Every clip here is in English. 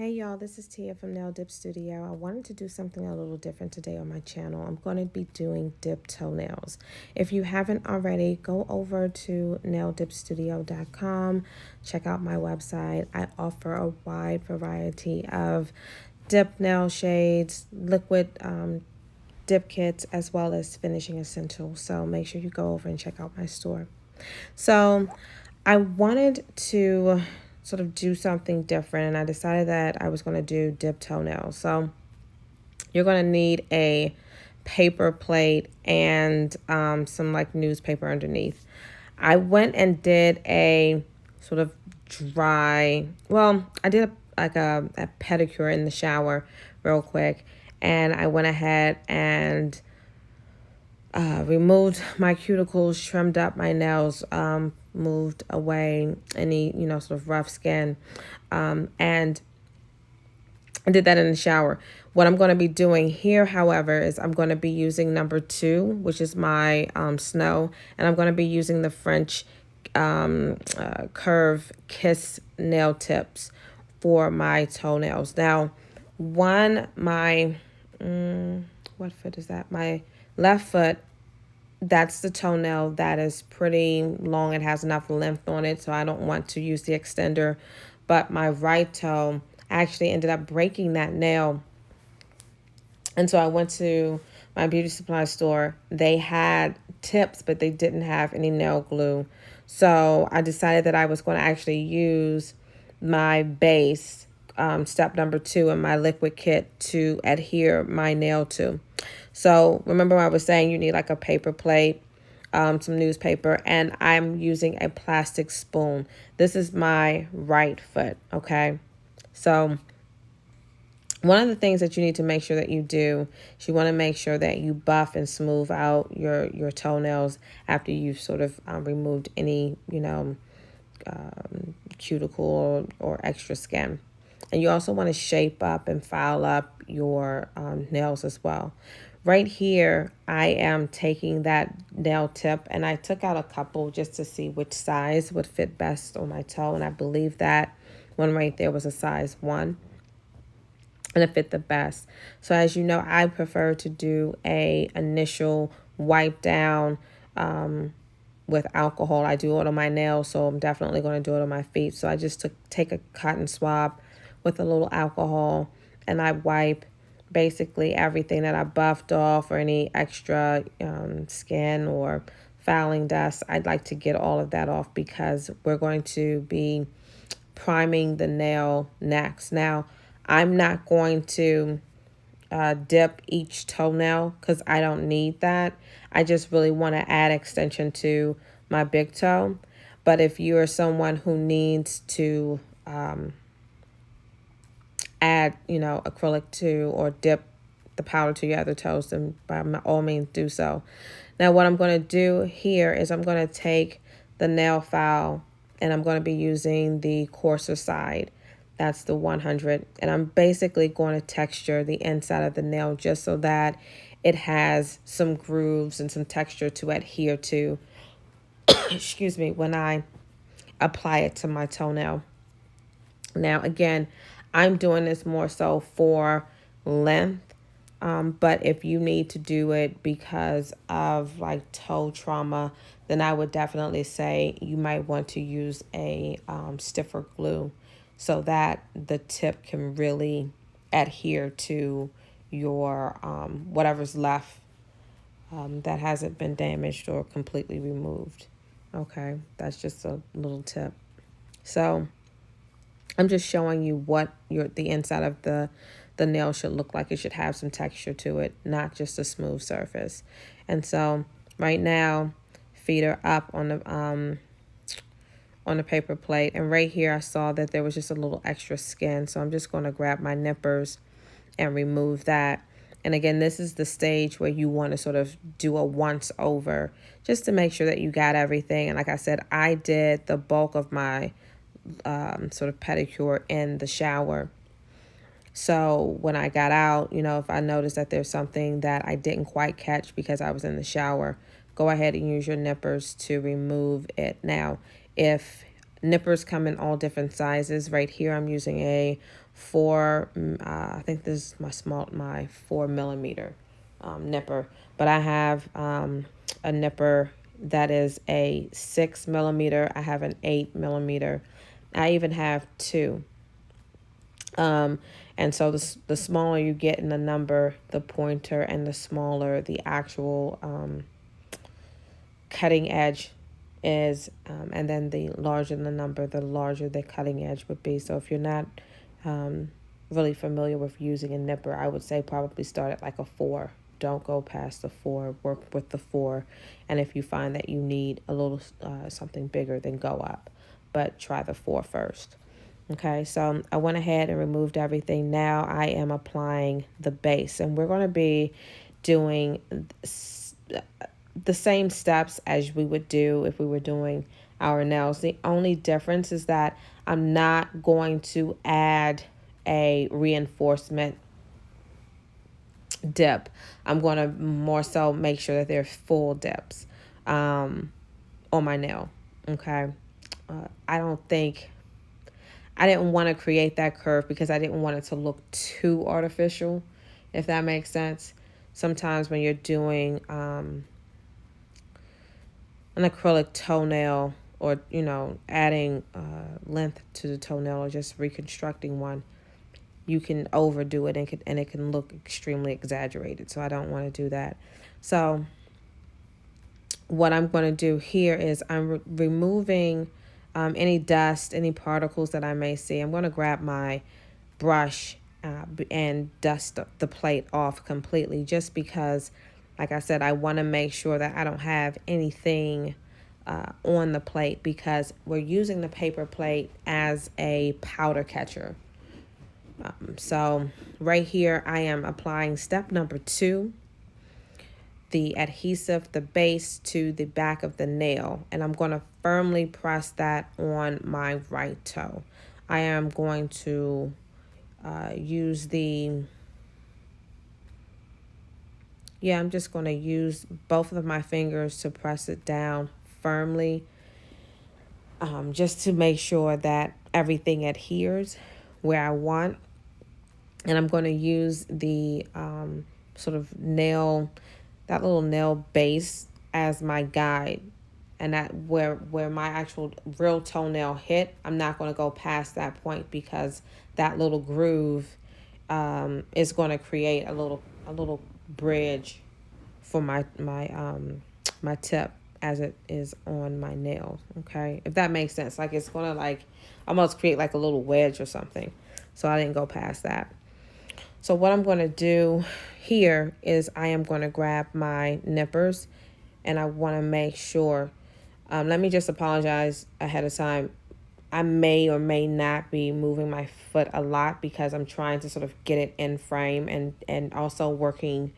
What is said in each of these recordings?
Hey y'all, this is Tia from Nail Dip Studio. I wanted to do something a little different today on my channel. I'm going to be doing dip toenails. If you haven't already, go over to naildipstudio.com. Check out my website. I offer a wide variety of dip nail shades, liquid dip kits, as well as finishing essentials. So make sure you go over and check out my store. So I wanted to sort of do something different, and I decided that I was going to do dip toenails. So you're going to need a paper plate and some like newspaper underneath. I went and did a sort of dry, well, I did a pedicure in the shower real quick, and I went ahead and removed my cuticles, trimmed up my nails, moved away any, sort of rough skin, and I did that in the shower. What I'm going to be doing here, however, is I'm going to be using number 2, which is my SNOHH, and I'm going to be using the French Curve Kiss nail tips for my toenails. Now, my what foot is that? My left foot, that's the toenail that is pretty long. It has enough length on it, so I don't want to use the extender. But my right toe, I actually ended up breaking that nail. And so I went to my beauty supply store. They had tips, but they didn't have any nail glue. So I decided that I was going to actually use my base, step number 2 in my liquid kit to adhere my nail to. So remember I was saying you need like a paper plate, some newspaper, and I'm using a plastic spoon. This is my right foot, okay? So one of the things that you need to make sure that you do is you want to make sure that you buff and smooth out your toenails after you've sort of removed any, cuticle or extra skin. And you also want to shape up and file up your nails as well. Right here, I am taking that nail tip, and I took out a couple just to see which size would fit best on my toe. And I believe that one right there was a size 1. And it fit the best. So as you know, I prefer to do a initial wipe down with alcohol. I do it on my nails, so I'm definitely going to do it on my feet. So I just take a cotton swab with a little alcohol, and I wipe basically everything that I buffed off or any extra skin or fouling dust. I'd like to get all of that off because we're going to be priming the nail next. Now, I'm not going to dip each toenail because I don't need that. I just really want to add extension to my big toe. But if you're someone who needs to add, acrylic to or dip the powder to your other toes, then by all means do so. Now what I'm going to do here is I'm going to take the nail file and I'm going to be using the coarser side. That's the 100. And I'm basically going to texture the inside of the nail just so that it has some grooves and some texture to adhere to, excuse me, when I apply it to my toenail. Now, again, I'm doing this more so for length, but if you need to do it because of like toe trauma, then I would definitely say you might want to use a stiffer glue so that the tip can really adhere to your whatever's left that hasn't been damaged or completely removed. Okay, that's just a little tip. So I'm just showing you what the inside of the nail should look like. It should have some texture to it, not just a smooth surface. And so right now, feet are up on the paper plate, and right here I saw that there was just a little extra skin, so I'm just going to grab my nippers and remove that. And again, this is the stage where you want to sort of do a once over just to make sure that you got everything. And like I said, I did the bulk of my sort of pedicure in the shower. So when I got out, if I noticed that there's something that I didn't quite catch because I was in the shower, go ahead and use your nippers to remove it. Now, if nippers come in all different sizes, right here I'm using a I think this is my 4 millimeter nipper, but I have a nipper that is a 6 millimeter. I have an 8 millimeter. I even have two. And so the smaller you get in the number, the pointer, and the smaller the actual cutting edge is, and then the larger the number, the larger the cutting edge would be. So if you're not really familiar with using a nipper, I would say probably start at like a 4. Don't go past the 4. Work with the 4, and if you find that you need a little something bigger, then go up, but try the 4 first. Okay, so I went ahead and removed everything. Now I am applying the base, and we're going to be doing the same steps as we would do if we were doing our nails. The only difference is that I'm not going to add a reinforcement dip. I'm going to more so make sure that they're full dips on my nail. Okay, I didn't want to create that curve because I didn't want it to look too artificial, if that makes sense. Sometimes when you're doing an acrylic toenail, or, adding length to the toenail, or just reconstructing one, you can overdo it and it can look extremely exaggerated. So I don't want to do that. So what I'm going to do here is I'm removing any dust, any particles that I may see. I'm going to grab my brush and dust the plate off completely, just because, like I said, I want to make sure that I don't have anything on the plate, because we're using the paper plate as a powder catcher. So right here I am applying step number 2, the adhesive, the base to the back of the nail, and I'm going to firmly press that on my right toe. I am going to use I'm just going to use both of my fingers to press it down firmly, just to make sure that everything adheres where I want. And I'm going to use the sort of that little nail base as my guide. And that where my actual real toenail hit, I'm not going to go past that point, because that little groove is going to create a little bridge for my tip as it is on my nail. Okay, if that makes sense. Like, it's going to like almost create like a little wedge or something. So I didn't go past that. So what I'm going to do here is I am going to grab my nippers, and I want to make sure, let me just apologize ahead of time. I may or may not be moving my foot a lot, because I'm trying to sort of get it in frame, and also working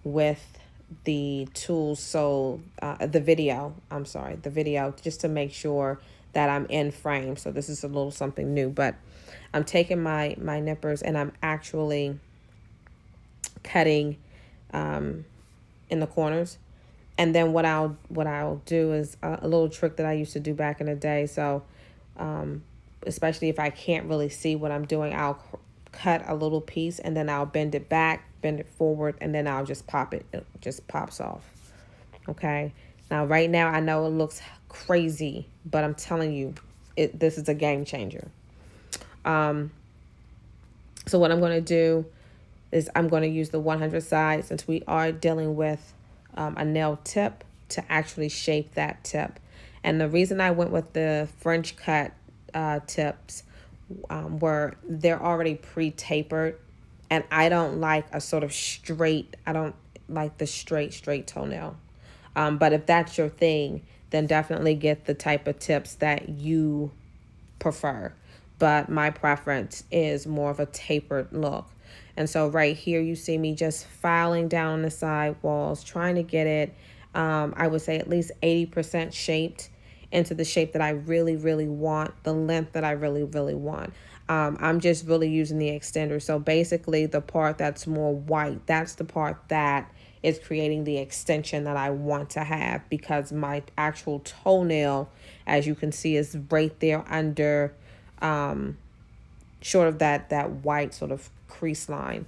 with the tools. So the video, just to make sure that I'm in frame. So this is a little something new, but I'm taking my nippers, and I'm actually cutting in the corners. And then what I'll do is a little trick that I used to do back in the day. So especially if I can't really see what I'm doing, I'll cut a little piece, and then I'll bend it back, bend it forward, and then I'll just pop it. It just pops off. Okay. Now, right now, I know it looks crazy, but I'm telling you, this is a game changer. So what I'm going to do is I'm going to use the 100 side, since we are dealing with a nail tip, to actually shape that tip. And the reason I went with the French cut tips were they're already pre-tapered, and I don't like a sort of straight, I don't like the straight toenail. But if that's your thing, then definitely get the type of tips that you prefer. But my preference is more of a tapered look. And so right here, you see me just filing down the side walls, trying to get it, I would say at least 80% shaped into the shape that I really, really want, the length that I really, really want. I'm just really using the extender. So basically the part that's more white, that's the part that is creating the extension that I want to have, because my actual toenail, as you can see, is right there under short of that white sort of crease line.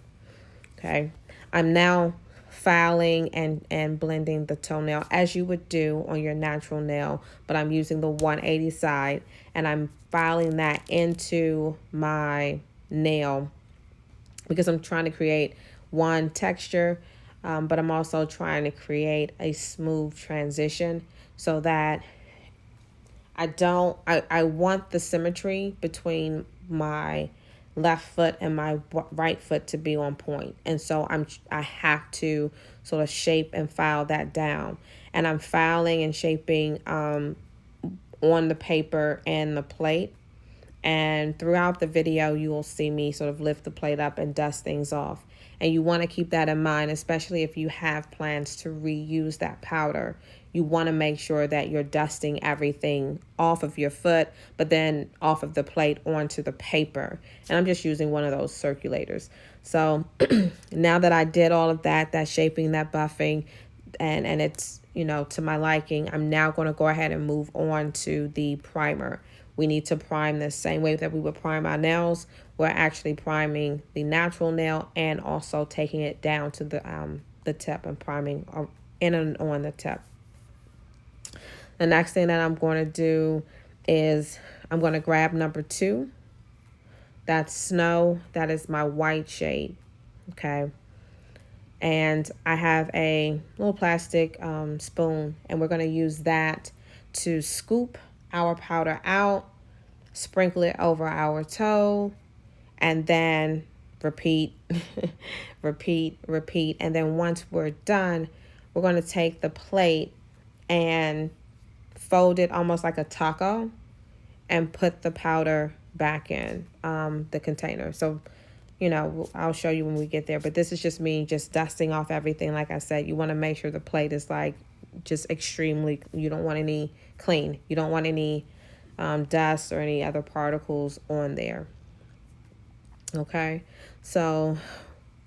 Okay, I'm now filing and blending the toenail as you would do on your natural nail, but I'm using the 180 side, and I'm filing that into my nail because I'm trying to create one texture, but I'm also trying to create a smooth transition so that I want the symmetry between my left foot and my right foot to be on point. And so I have to sort of shape and file that down. And I'm filing and shaping on the paper and the plate. And throughout the video, you will see me sort of lift the plate up and dust things off. And you want to keep that in mind, especially if you have plans to reuse that powder. You want to make sure that you're dusting everything off of your foot, but then off of the plate onto the paper. And I'm just using one of those circulators. So now that I did all of that shaping, that buffing, and it's, you know, to my liking, I'm now going to go ahead and move on to the primer. We need to prime the same way that we would prime our nails. We're actually priming the natural nail and also taking it down to the tip and priming in and on the tip. The next thing that I'm going to do is I'm going to grab number 2. That's Snow. That is my white shade. Okay. And I have a little plastic spoon, and we're going to use that to scoop our powder out, sprinkle it over our toe, and then repeat, repeat. And then once we're done, we're going to take the plate and fold it almost like a taco and put the powder back in the container. So, you know, I'll show you when we get there, but this is just me just dusting off everything. Like I said, you want to make sure the plate is like just extremely, you don't want any clean. You don't want any dust or any other particles on there. Okay, so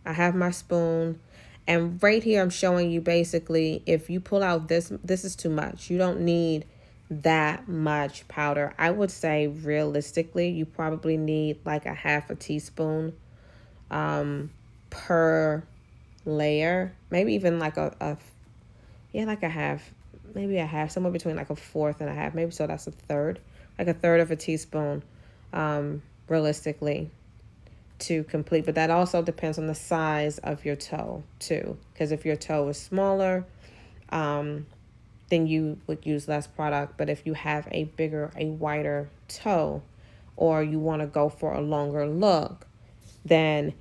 I have my spoon, and right here I'm showing you basically if you pull out this is too much. You don't need that much powder. I would say realistically you probably need like a half a teaspoon per layer, maybe even like like a half, maybe a half, somewhere between like a fourth and a half, maybe, so that's a third, like a third of a teaspoon realistically to complete. But that also depends on the size of your toe too, because if your toe is smaller, then you would use less product. But if you have a wider toe, or you want to go for a longer look, then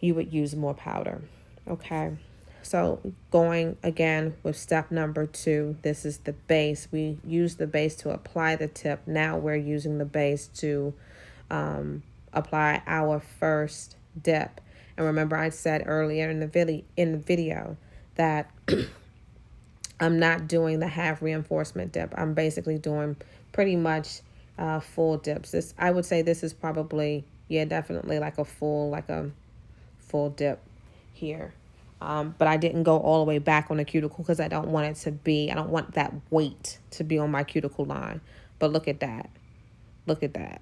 you would use more powder. Okay, so going again with step number 2, this is the base. We use the base to apply the tip. Now we're using the base to apply our first dip. And remember, I said earlier in the video that I'm not doing the half reinforcement dip. I'm basically doing pretty much full dips. I would say this is probably, definitely like a full dip here. But I didn't go all the way back on the cuticle because I don't want that weight to be on my cuticle line. But look at that. Look at that.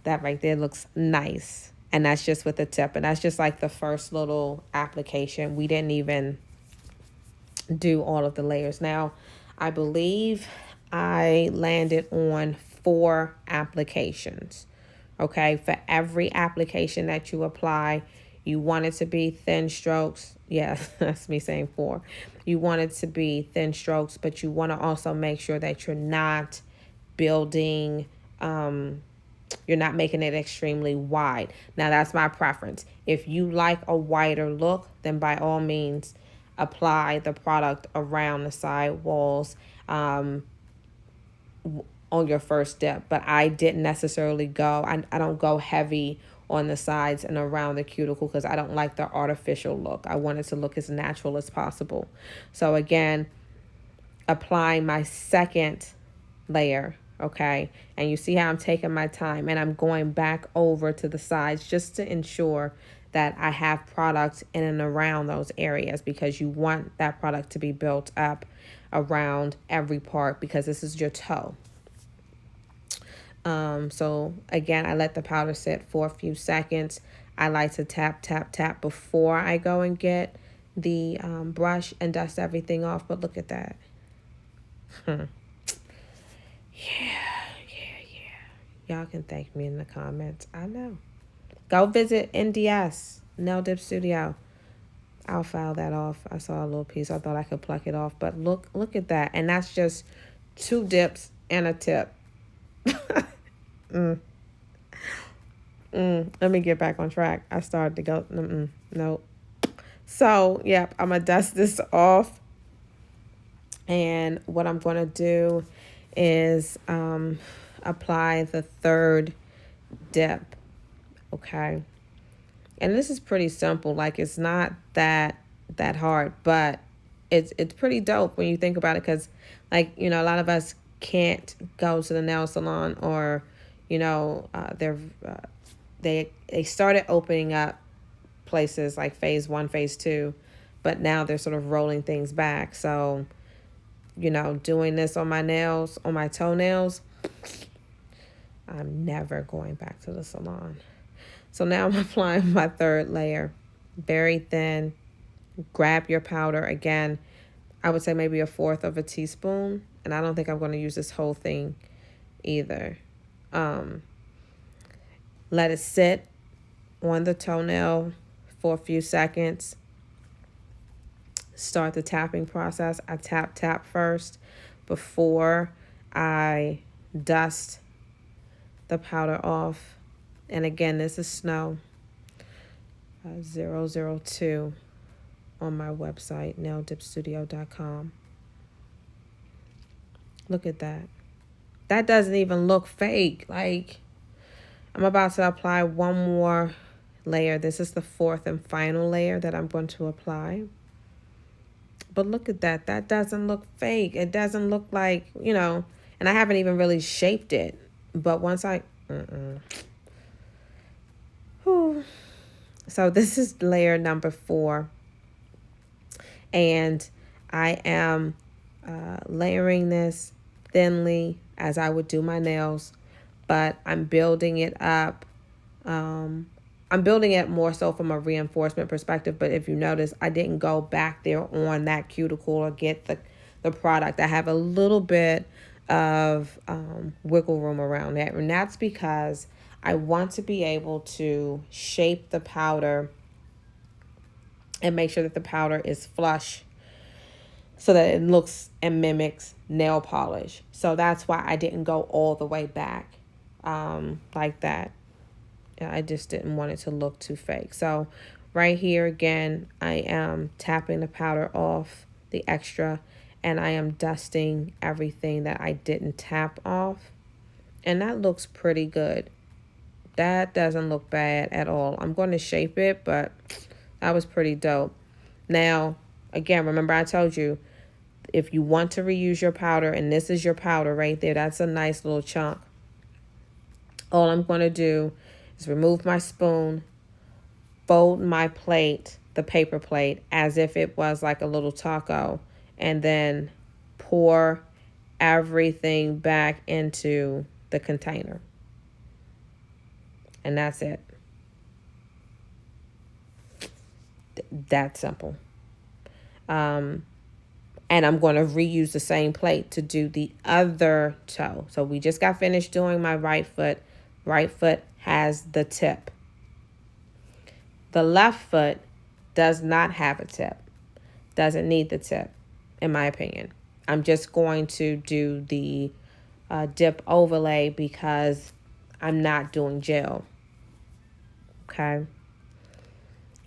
That right there looks nice. And that's just with the tip. And that's just like the first little application. We didn't even do all of the layers. Now, I believe I landed on 4 applications. Okay, for every application that you apply, you want it to be thin strokes. Yeah, that's me saying 4. You want it to be thin strokes, but you want to also make sure that you're not building, you're not making it extremely wide. Now, that's my preference. If you like a wider look, then by all means, apply the product around the side walls on your first dip. But I didn't necessarily I don't go heavy on the sides and around the cuticle because I don't like the artificial look. I want it to look as natural as possible. So again, applying my second layer, okay? And you see how I'm taking my time and I'm going back over to the sides just to ensure that I have product in and around those areas, because you want that product to be built up around every part, because this is your toe. So again, I let the powder sit for a few seconds. I like to tap, tap, tap before I go and get the brush and dust everything off. But look at that. Yeah. Y'all can thank me in the comments. I know. Go visit NDS, Nail Dip Studio. I'll file that off. I saw a little piece. I thought I could pluck it off. But look at that. And that's just 2 dips and a tip. Let me get back on track. I started to go, nope. So, yep, I'm going to dust this off. And what I'm going to do is apply the 3rd dip. Okay. And this is pretty simple. Like, it's not that hard, but it's pretty dope when you think about it. Because, like, you know, a lot of us can't go to the nail salon, or, you know, they started opening up places like phase 1, phase 2, but now they're sort of rolling things back. So, you know, doing this on my nails, on my toenails, I'm never going back to the salon. So now I'm applying my 3rd layer, very thin. Grab your powder. Again, I would say maybe 1/4 teaspoon, and I don't think I'm going to use this whole thing either. Let it sit on the toenail for a few seconds. Start the tapping process. I tap first before I dust the powder off. And again, this is SNOHH 002 on my website, naildipstudio.com. Look at that. That doesn't even look fake. Like, I'm about to apply one more layer. This is the 4th and final layer that I'm going to apply. But look at that. That doesn't look fake. It doesn't look like, you know, and I haven't even really shaped it. But once I... So this is layer number 4. And I am layering this thinly as I would do my nails. But I'm building it up. I'm building it more so from a reinforcement perspective. But if you notice, I didn't go back there on that cuticle or get the product. I have a little bit of wiggle room around that. And that's because I want to be able to shape the powder and make sure that the powder is flush so that it looks and mimics nail polish. So that's why I didn't go all the way back like that. I just didn't want it to look too fake. So right here again, I am tapping the powder off, the extra, and I am dusting everything that I didn't tap off. And that looks pretty good. That doesn't look bad at all. I'm going to shape it, but that was pretty dope. Now, again, remember I told you, if you want to reuse your powder, and this is your powder right there, that's a nice little chunk. All I'm going to do is remove my spoon, fold my plate, the paper plate, as if it was like a little taco, and then pour everything back into the container. And that's it. That simple. And I'm going to reuse the same plate to do the other toe. So we just got finished doing my right foot. Right foot has the tip. The left foot does not have a tip. Doesn't need the tip, in my opinion. I'm just going to do the dip overlay because I'm not doing gel. Okay.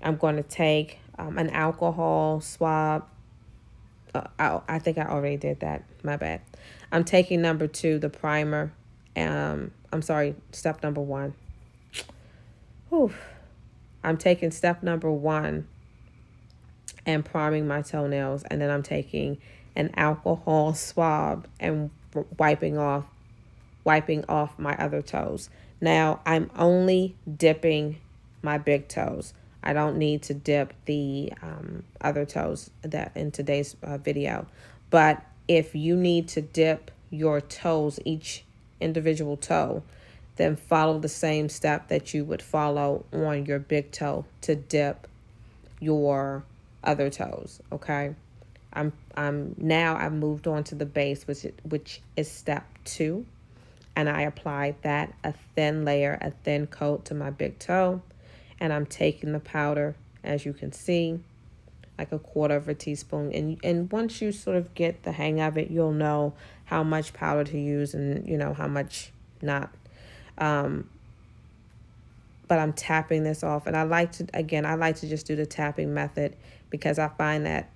I'm going to take an alcohol swab. I think I already did that. My bad. I'm taking number 2, the primer. I'm sorry, step number 1. Whew. I'm taking step number 1 and priming my toenails. And then I'm taking an alcohol swab and wiping off my other toes. Now, I'm only dipping my big toes. I don't need to dip the other toes that in today's video. But if you need to dip your toes, each individual toe, then follow the same step that you would follow on your big toe to dip your other toes. Okay. I'm now I've moved on to the base, which is step 2, and I applied that a thin coat to my big toe, and I'm taking the powder, as you can see, like a quarter of a teaspoon, and once you sort of get the hang of it, you'll know how much powder to use and how much not. But I'm tapping this off, and I like to just do the tapping method because I find that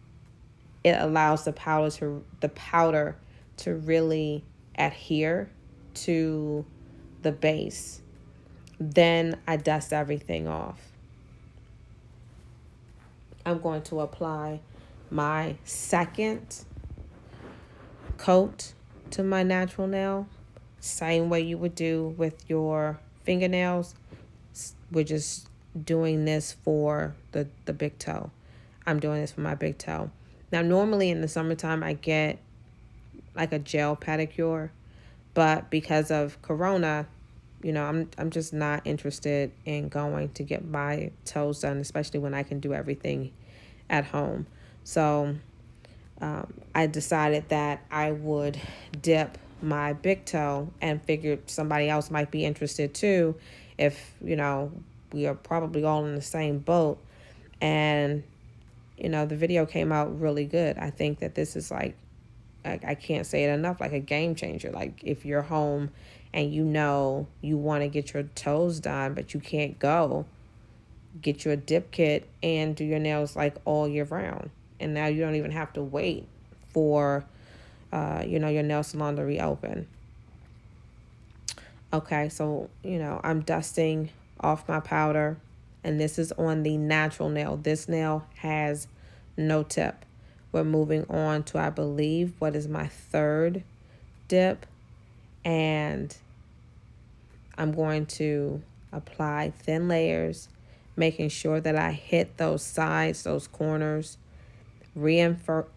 it allows the powder to really adhere to the base. Then I dust everything off. I'm going to apply my second coat to my natural nail, same way you would do with your fingernails. We're just doing this for the big toe. I'm doing this for my big toe. Now, normally in the summertime, I get like a gel pedicure, but because of Corona, I'm just not interested in going to get my toes done, especially when I can do everything at home. So I decided that I would dip my big toe, and figured somebody else might be interested too, if we are probably all in the same boat. And the video came out really good. I think that this is like, I can't say it enough, like a game changer. Like if you're home and you want to get your toes done, but you can't go, get you a Dipkit and do your nails like all year round. And now you don't even have to wait for, your nail salon to reopen. Okay, so, I'm dusting off my powder, and this is on the natural nail. This nail has no tip. We're moving on to, I believe, what is my third dip, and I'm going to apply thin layers, making sure that I hit those sides, those corners, reinforcing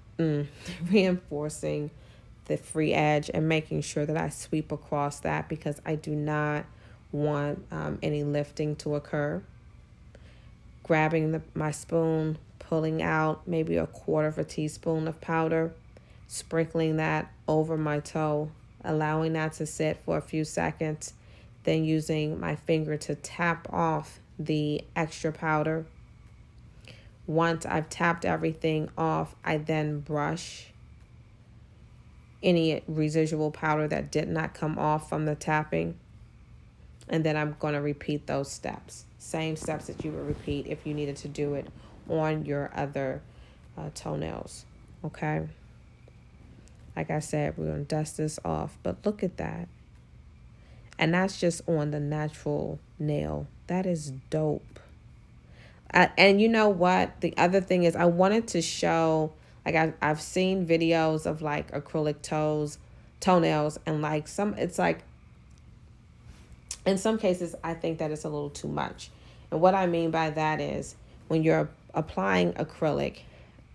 the free edge, and making sure that I sweep across that because I do not want any lifting to occur. Grabbing my spoon, pulling out maybe a quarter of a teaspoon of powder, sprinkling that over my toe, allowing that to sit for a few seconds, then using my finger to tap off the extra powder. Once I've tapped everything off, I then brush any residual powder that did not come off from the tapping. And then I'm going to repeat those steps. Same steps that you would repeat if you needed to do it on your other toenails. Okay? Like I said, we're going to dust this off. But look at that. And that's just on the natural nail. That is dope. And you know what? The other thing is I wanted to show, like I've seen videos of like acrylic toenails, and like it's like, in some cases, I think that it's a little too much. And what I mean by that is when you're applying acrylic,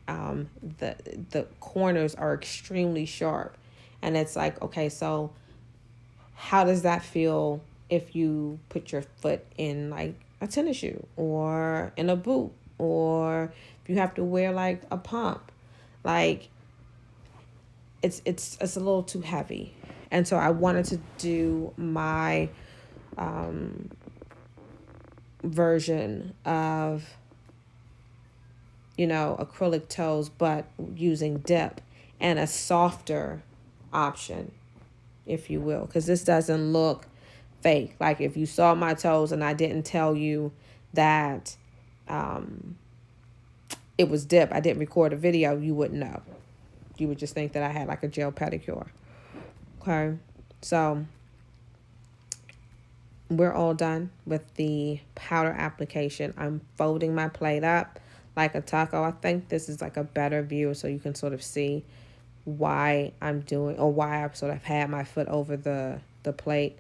the corners are extremely sharp. And it's like, okay, so how does that feel if you put your foot in like a tennis shoe or in a boot, or if you have to wear like a pump? Like it's a little too heavy. And so I wanted to do my version of acrylic toes, but using dip and a softer option, if you will, because this doesn't look fake. Like if you saw my toes and I didn't tell you that it was dip, I didn't record a video, you wouldn't know. You would just think that I had like a gel pedicure. Okay, so we're all done with the powder application. I'm folding my plate up like a taco. I think this is like a better view so you can sort of see why I'm doing, or why I've sort of had my foot over the plate.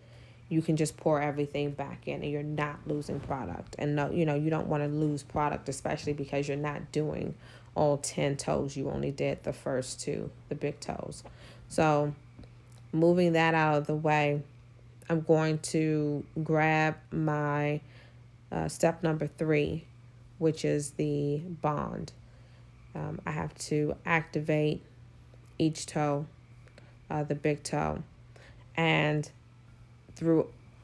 You can just pour everything back in and you're not losing product. And no, you don't want to lose product, especially because you're not doing all 10 toes. You only did the first 2, the big toes. So moving that out of the way, I'm going to grab my step number 3, which is the bond. I have to activate each toe, the big toe, and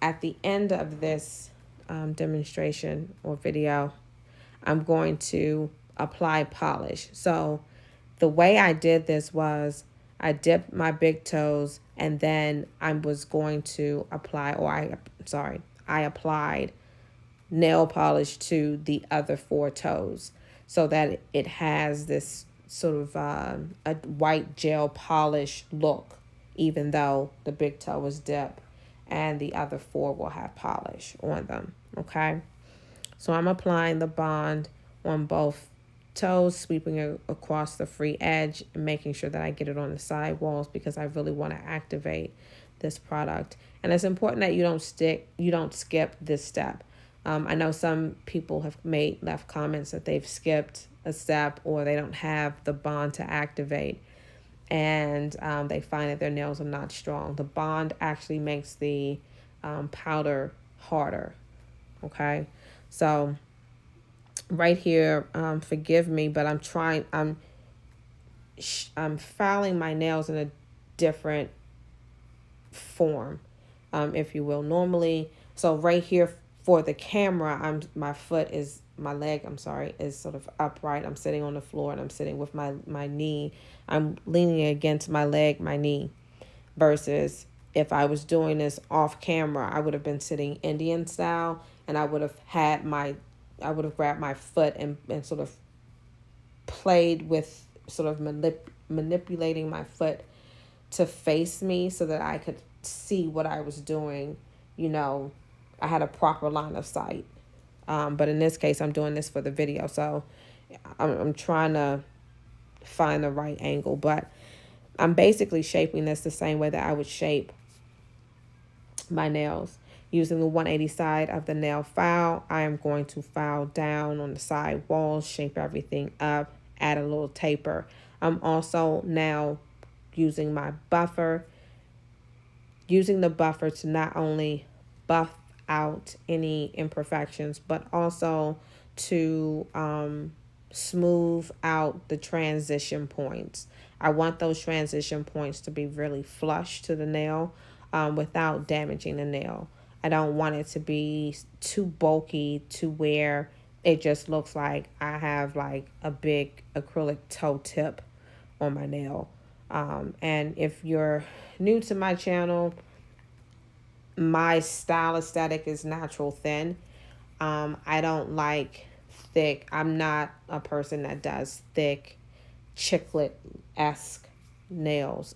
at the end of this demonstration or video, I'm going to apply polish. So the way I did this was I dipped my big toes and then I was going to I applied nail polish to the other 4 toes so that it has this sort of a white gel polish look, even though the big toe was dipped and the other 4 will have polish on them. Okay, so I'm applying the bond on both toes, sweeping it across the free edge and making sure that I get it on the side walls because I really want to activate this product. And it's important that you don't skip this step. I know some people have left comments that they've skipped a step or they don't have the bond to activate, and they find that their nails are not strong. The bond actually makes the powder harder. Okay, so right here, forgive me, but I'm filing my nails in a different form, if you will. Normally, so right here for the camera, my leg is sort of upright. I'm sitting on the floor and I'm sitting with my knee. I'm leaning against my leg, my knee, versus if I was doing this off camera, I would have been sitting Indian style and I would have grabbed my foot and sort of played with sort of manipulating my foot to face me so that I could see what I was doing. I had a proper line of sight. But in this case, I'm doing this for the video. So I'm trying to find the right angle. But I'm basically shaping this the same way that I would shape my nails. Using the 180 side of the nail file, I am going to file down on the side walls, shape everything up, add a little taper. I'm also now using my buffer, using the buffer to not only buff out any imperfections, but also to smooth out the transition points. I want those transition points to be really flush to the nail without damaging the nail. I don't want it to be too bulky to where it just looks like I have like a big acrylic toe tip on my nail. And if you're new to my channel, my style aesthetic is natural thin. I don't like thick. I'm not a person that does thick chiclet-esque nails.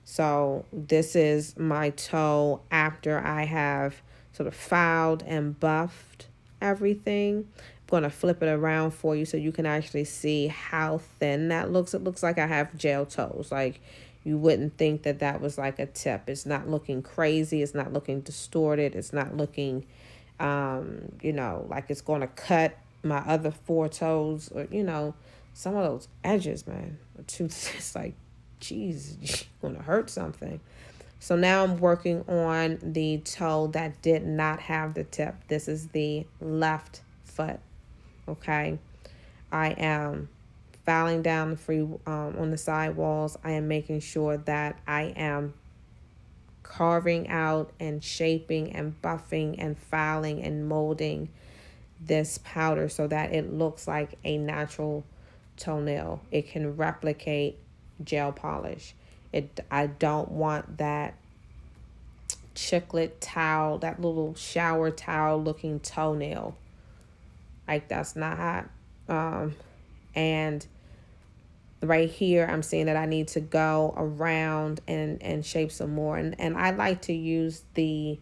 So this is my toe after I have sort of filed and buffed everything. I'm going to flip it around for you so you can actually see how thin that looks. It looks like I have gel toes. Like you wouldn't think that that was like a tip. It's not looking crazy. It's not looking distorted. It's not looking, like it's going to cut my other 4 toes or, some of those edges, man. It's like, geez, it's going to hurt something. So now I'm working on the toe that did not have the tip. This is the left foot. Okay. I am filing down the free on the side walls. I am making sure that I am carving out and shaping and buffing and filing and molding this powder so that it looks like a natural toenail. It can replicate gel polish. I don't want that chiclet towel, that little shower towel looking toenail. Like that's not hot. And right here, I'm seeing that I need to go around and shape some more. And I like to use the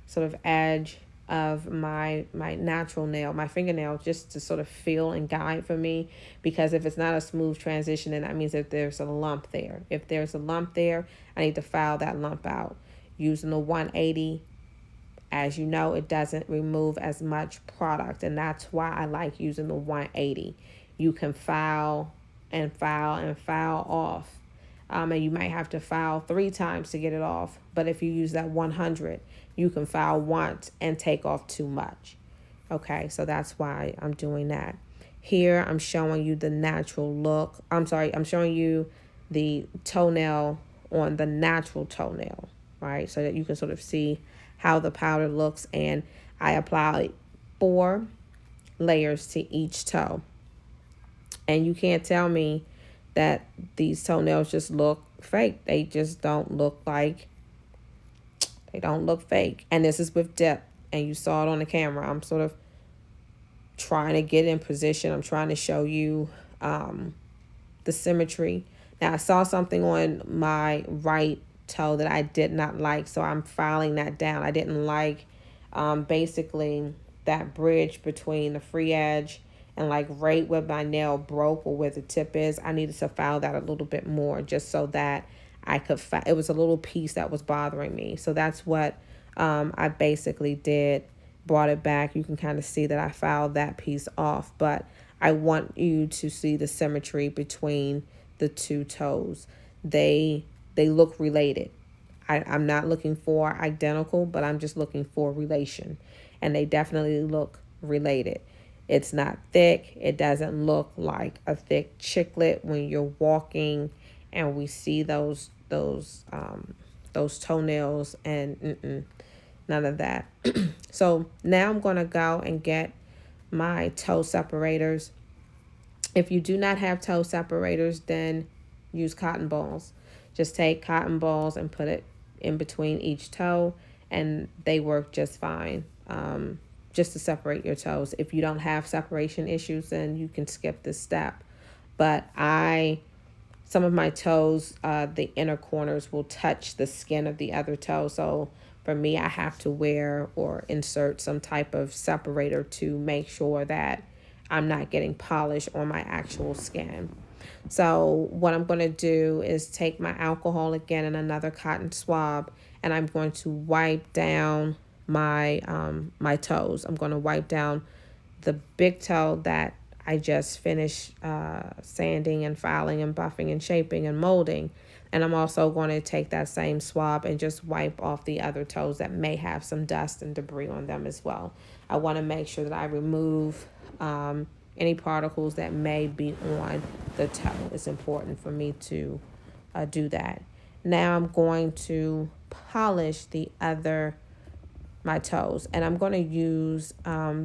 sort of edge of my natural nail, my fingernail, just to sort of feel and guide for me. Because if it's not a smooth transition, then that means that there's a lump there. If there's a lump there, I need to file that lump out. Using the 180, as you know, it doesn't remove as much product. And that's why I like using the 180. You can file and file and file off And you might have to file 3 times to get it off. But if you use that 100, you can file once and take off too much. Okay, so that's why I'm doing that. Here, I'm showing you the natural look. I'm showing you the toenail on the natural toenail, right? So that you can sort of see how the powder looks. And I apply 4 layers to each toe. And you can't tell me that these toenails just look fake. They just don't look like, they don't look fake. And this is with dip. And you saw it on the camera. I'm sort of trying to get in position. I'm trying to show you the symmetry. Now, I saw something on my right toe that I did not like, so I'm filing that down. I didn't like basically that bridge between the free edge and like right where my nail broke or where the tip is. I needed to file that a little bit more just so that I could it was a little piece that was bothering me. So that's what I basically did. Brought it back. You can kind of see that I filed that piece off, but I want you to see the symmetry between the 2 toes. They look related. I'm not looking for identical, but I'm just looking for relation, and they definitely look related. It's not thick. It doesn't look like a thick chiclet when you're walking and we see those toenails, and none of that. So now I'm going to go and get my toe separators. If you do not have toe separators, then use cotton balls. Just take cotton balls and put it in between each toe, and they work just fine. Just to separate your toes. If you don't have separation issues, then you can skip this step. But some of my toes, the inner corners will touch the skin of the other toe. So for me, I have to wear or insert some type of separator to make sure that I'm not getting polish on my actual skin. So what I'm going to do is take my alcohol again and another cotton swab, and I'm going to wipe down my my toes. I'm going to wipe down the big toe that I just finished sanding and filing and buffing and shaping and molding. And I'm also going to take that same swab and just wipe off the other toes that may have some dust and debris on them as well. I want to make sure that I remove any particles that may be on the toe. It's important for me to do that. Now I'm going to polish my toes, and I'm going to use I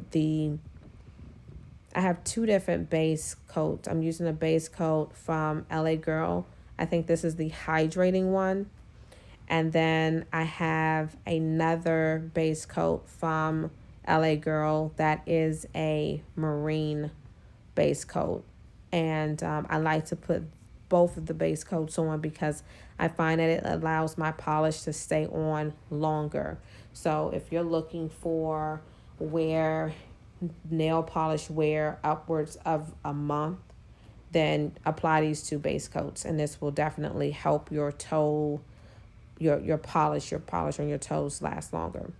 have 2 different base coats. I'm using a base coat from LA Girl. I think this is the hydrating one. And then I have another base coat from LA Girl that is a marine base coat. And I like to put both of the base coats on because I find that it allows my polish to stay on longer. So if you're looking for nail polish wear upwards of a month, then apply these 2 base coats, and this will definitely help your toe, your polish on your toes last longer.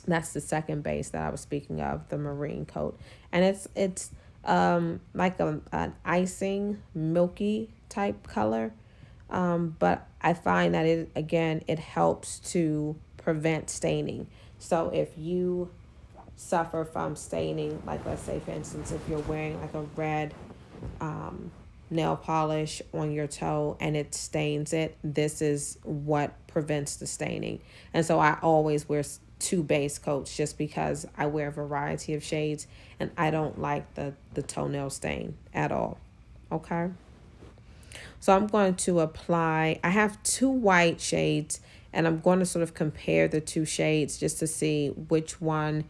That's the second base that I was speaking of, the marine coat, and it's like an icing milky type color, but I find that it helps to prevent staining. So if you suffer from staining, like let's say for instance if you're wearing like a red nail polish on your toe and it stains it, this is what prevents the staining. And so I always wear 2 base coats just because I wear a variety of shades and I don't like the toenail stain at all. Okay, so I'm going to apply, I have 2 white shades, and I'm going to sort of compare the 2 shades just to see which one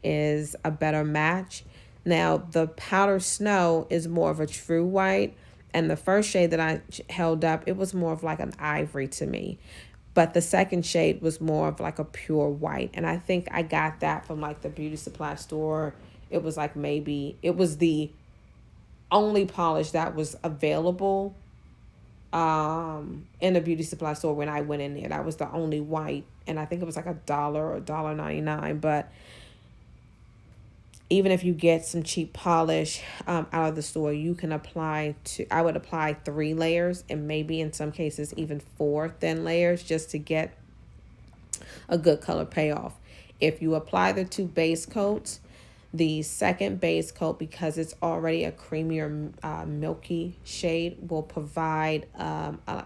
is a better match. Now, the powder snow is more of a true white, and the first shade that I held up, it was more of like an ivory to me. But the second shade was more of like a pure white, and I think I got that from like the beauty supply store. It was like it was the only polish that was available in the beauty supply store when I went in there. That was the only white, and I think it was like $1 or $1.99. But even if you get some cheap polish out of the store, you can I would apply 3 layers and maybe in some cases even 4 thin layers just to get a good color payoff. If you apply the 2 base coats, the second base coat, because it's already a creamier, milky shade, will provide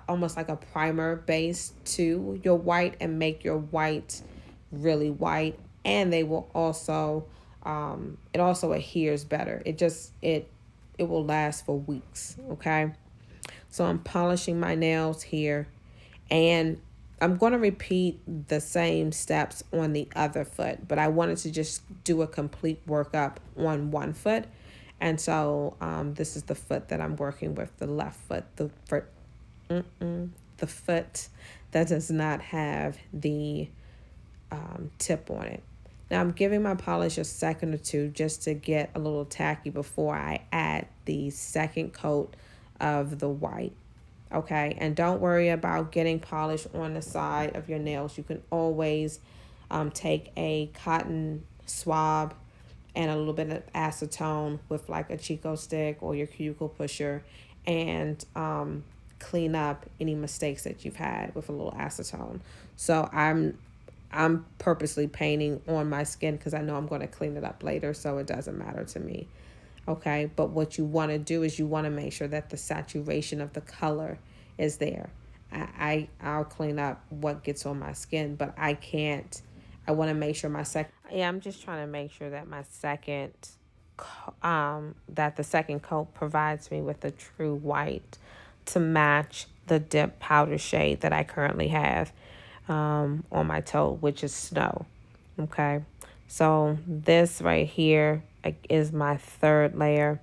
almost like a primer base to your white and make your white really white. And they will also, it also adheres better. It will last for weeks, okay? So I'm polishing my nails here, and I'm going to repeat the same steps on the other foot, but I wanted to just do a complete workup on one foot. And so this is the foot that I'm working with, the left foot, the foot that does not have the tip on it. Now I'm giving my polish a second or two just to get a little tacky before I add the second coat of the white. Okay, and don't worry about getting polish on the side of your nails. You can always take a cotton swab and a little bit of acetone with like a Chico stick or your cuticle pusher, and clean up any mistakes that you've had with a little acetone. So I'm purposely painting on my skin because I know I'm going to clean it up later, so it doesn't matter to me. Okay, but what you want to do is you want to make sure that the saturation of the color is there. I'll clean up what gets on my skin, but I can't. I want to make sure I'm just trying to make sure that my second that the second coat provides me with a true white to match the dip powder shade that I currently have on my toe, which is snow. Okay, so this right here is my third layer.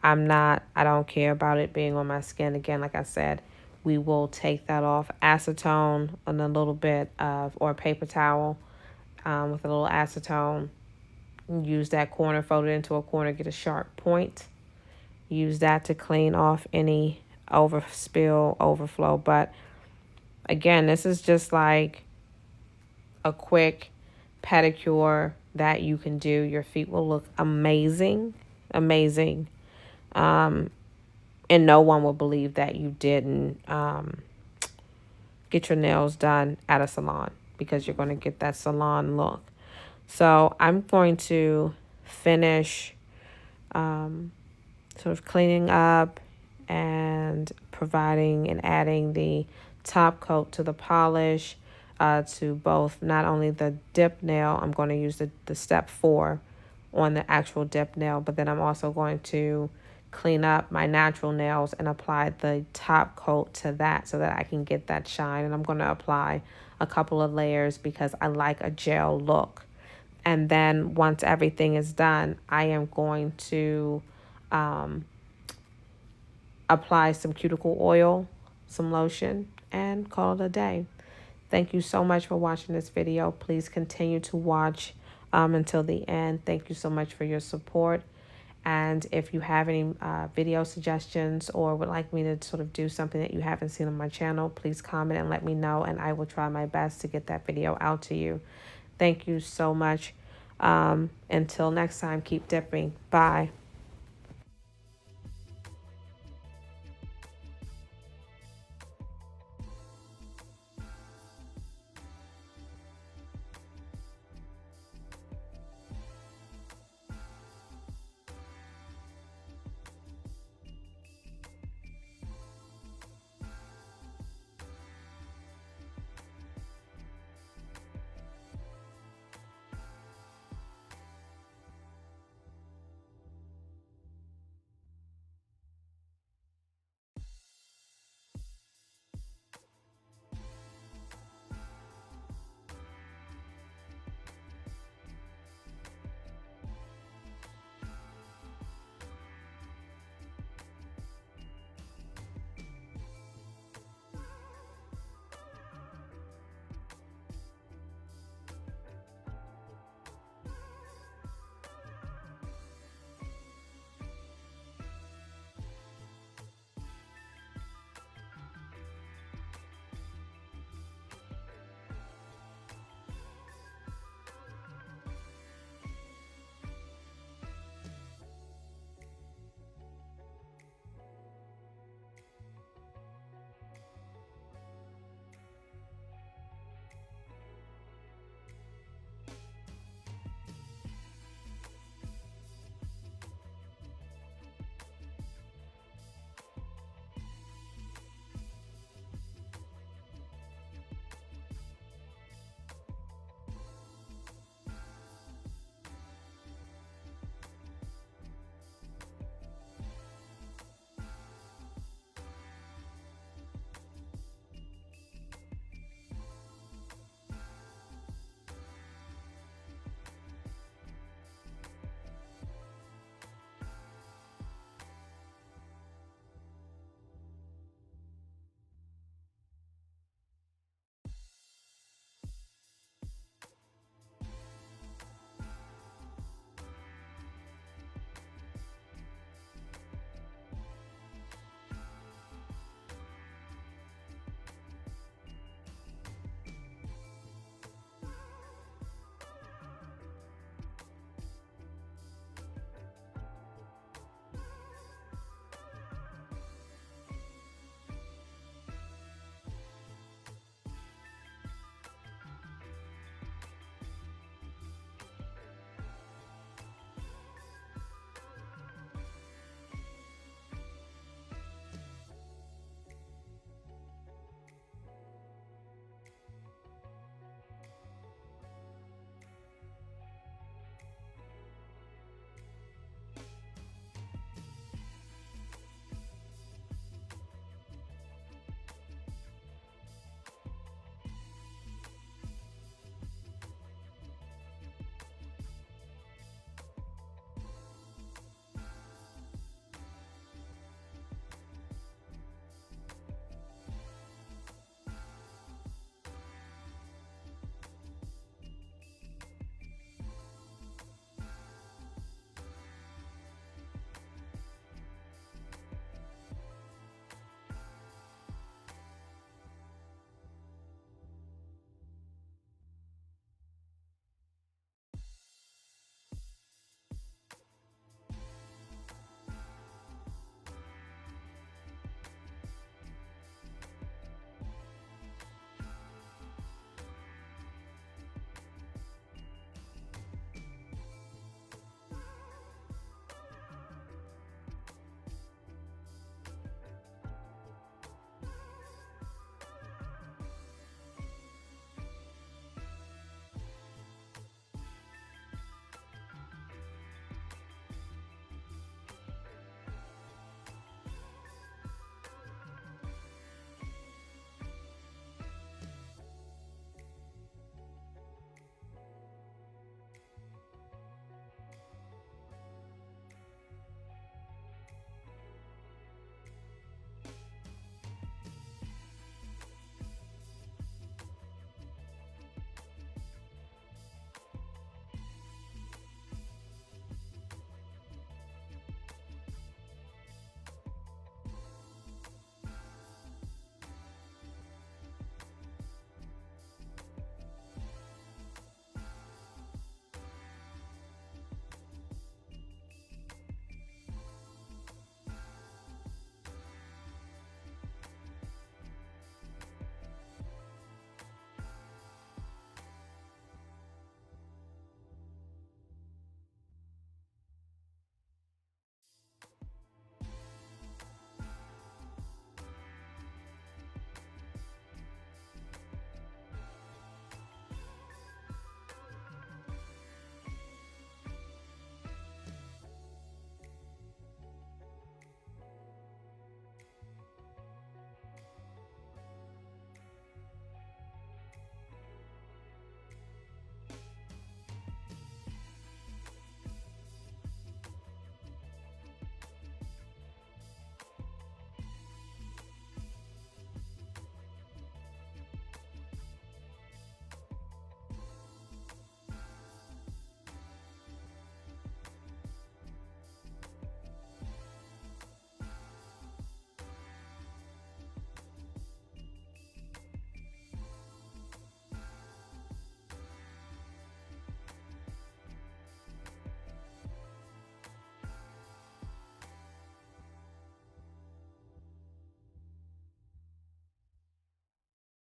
I don't care about it being on my skin. Again, like I said, we will take that off. Acetone and a little bit of, or a paper towel with a little acetone. Use that corner, fold it into a corner, get a sharp point. Use that to clean off any overflow. But again, this is just like a quick pedicure that you can do. Your feet will look amazing, amazing. And no one will believe that you didn't get your nails done at a salon, because you're going to get that salon look. So I'm going to finish sort of cleaning up and providing and adding the top coat to the polish, to both not only the dip nail. I'm going to use the step 4 on the actual dip nail, but then I'm also going to clean up my natural nails and apply the top coat to that so that I can get that shine. And I'm going to apply a couple of layers because I like a gel look. And then once everything is done, I am going to apply some cuticle oil, some lotion, and call it a day. Thank you so much for watching this video. Please continue to watch until the end. Thank you so much for your support. And if you have any video suggestions or would like me to sort of do something that you haven't seen on my channel, please comment and let me know, and I will try my best to get that video out to you. Thank you so much. Until next time, keep dipping. Bye.